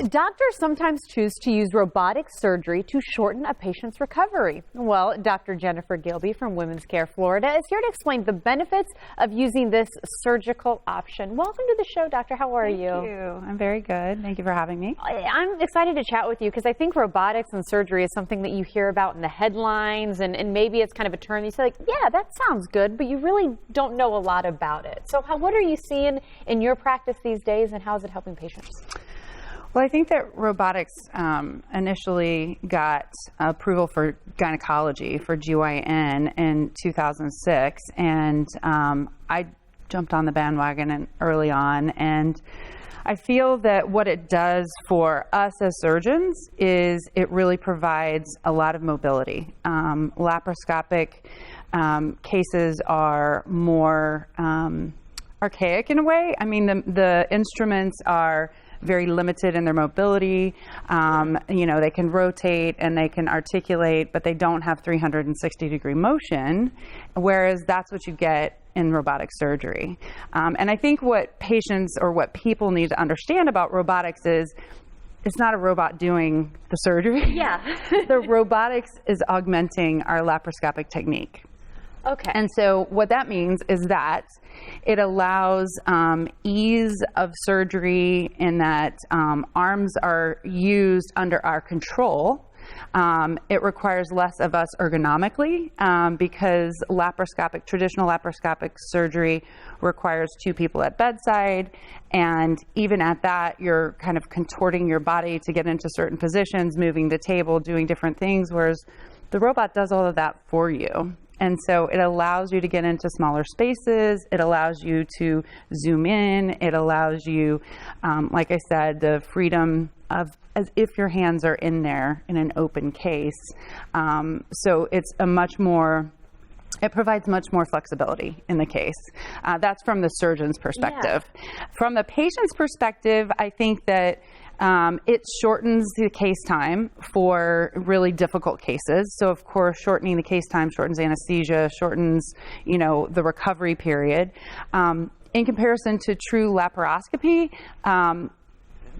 Doctors sometimes choose to use robotic surgery to shorten a patient's recovery. Well, Dr. Jennifer Gilby from Women's Care Florida is here to explain the benefits of using this surgical option. Welcome to the show, Doctor. How are you? Thank you. I'm very good. Thank you for having me. I'm excited to chat with you because I think robotics and surgery is something that you hear about in the headlines, and maybe it's kind of a term you say, like, yeah, that sounds good, but you really don't know a lot about it. So what are you seeing in your practice these days, and how is it helping patients? Well, I think that robotics initially got approval for gynecology, for GYN, in 2006, and I jumped on the bandwagon early on, and I feel that what it does for us as surgeons is it really provides a lot of mobility. Laparoscopic cases are more archaic in a way. I mean, the instruments are very limited in their mobility. You know, they can rotate and they can articulate, but they don't have 360-degree motion, whereas that's what you get in robotic surgery. And I think what patients or what people need to understand about robotics is it's not a robot doing the surgery. Yeah. The robotics is augmenting our laparoscopic technique. Okay. And so what that means is that it allows ease of surgery in that arms are used under our control. It requires less of us ergonomically because traditional laparoscopic surgery requires 2 people at bedside, and even at that, you're kind of contorting your body to get into certain positions, moving the table, doing different things, whereas the robot does all of that for you. And so it allows you to get into smaller spaces. It allows you to zoom in. It allows you, like I said, the freedom of as if your hands are in there in an open case. So it's it provides much more flexibility in the case. That's from the surgeon's perspective. Yeah. From the patient's perspective, I think that it shortens the case time for really difficult cases. So of course, shortening the case time shortens anesthesia, shortens, the recovery period. In comparison to true laparoscopy,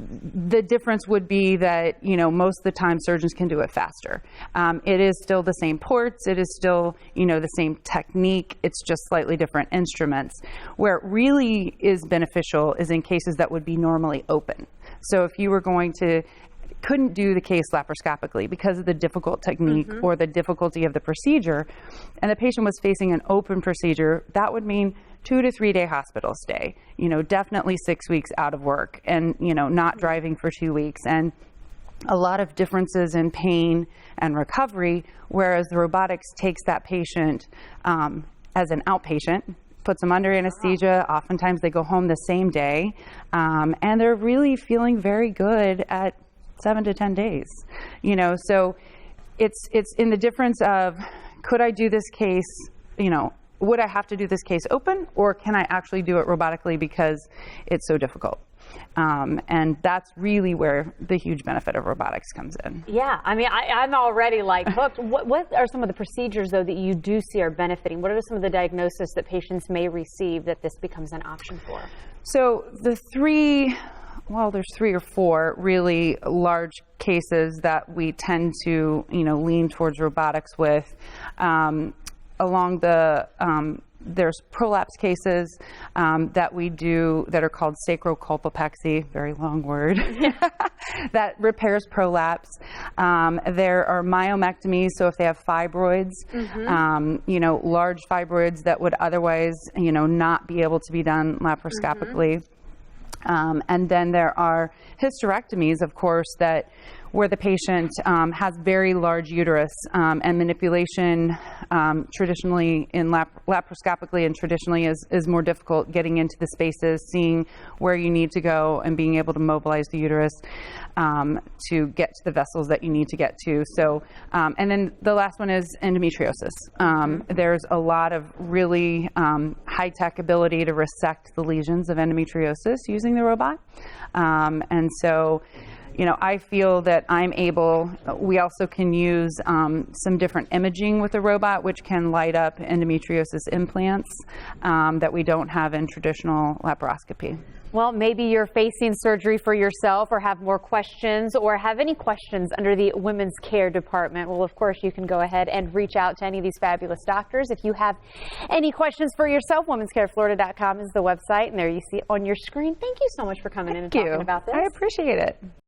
the difference would be that, most of the time surgeons can do it faster. It is still the same ports. It is still, the same technique. It's just slightly different instruments. Where it really is beneficial is in cases that would be normally open. So if you were couldn't do the case laparoscopically because of the difficult technique or the difficulty of the procedure, and the patient was facing an open procedure, that would mean 2 to 3 day hospital stay, definitely 6 weeks out of work, and, not driving for 2 weeks, and a lot of differences in pain and recovery, whereas the robotics takes that patient as an outpatient, puts them under anesthesia. Oftentimes they go home the same day, and they're really feeling very good at 7 to 10 days. So it's in the difference of, could I do this case, would I have to do this case open, or can I actually do it robotically because it's so difficult? And that's really where the huge benefit of robotics comes in. Yeah, I mean, I'm already hooked. What are some of the procedures, though, that you do see are benefiting? What are some of the diagnoses that patients may receive that this becomes an option for? So there's 3 or 4 really large cases that we tend to, lean towards robotics with. Along there's prolapse cases that we do that are called sacrocolpopexy, very long word, that repairs prolapse. There are myomectomies, so if they have fibroids, large fibroids that would otherwise, not be able to be done laparoscopically. And then there are hysterectomies, of course, where the patient has very large uterus, and manipulation traditionally in laparoscopically and traditionally is more difficult, getting into the spaces, seeing where you need to go, and being able to mobilize the uterus to get to the vessels that you need to get to. So, and then the last one is endometriosis. There's a lot of really high-tech ability to resect the lesions of endometriosis using the robot. And so I feel that we also can use some different imaging with the robot, which can light up endometriosis implants that we don't have in traditional laparoscopy. Well, maybe you're facing surgery for yourself or have more questions or have any questions under the Women's Care Department. Well, of course, you can go ahead and reach out to any of these fabulous doctors. If you have any questions for yourself, womenscareflorida.com is the website, and there you see it on your screen. Thank you so much for coming in and talking about this. I appreciate it.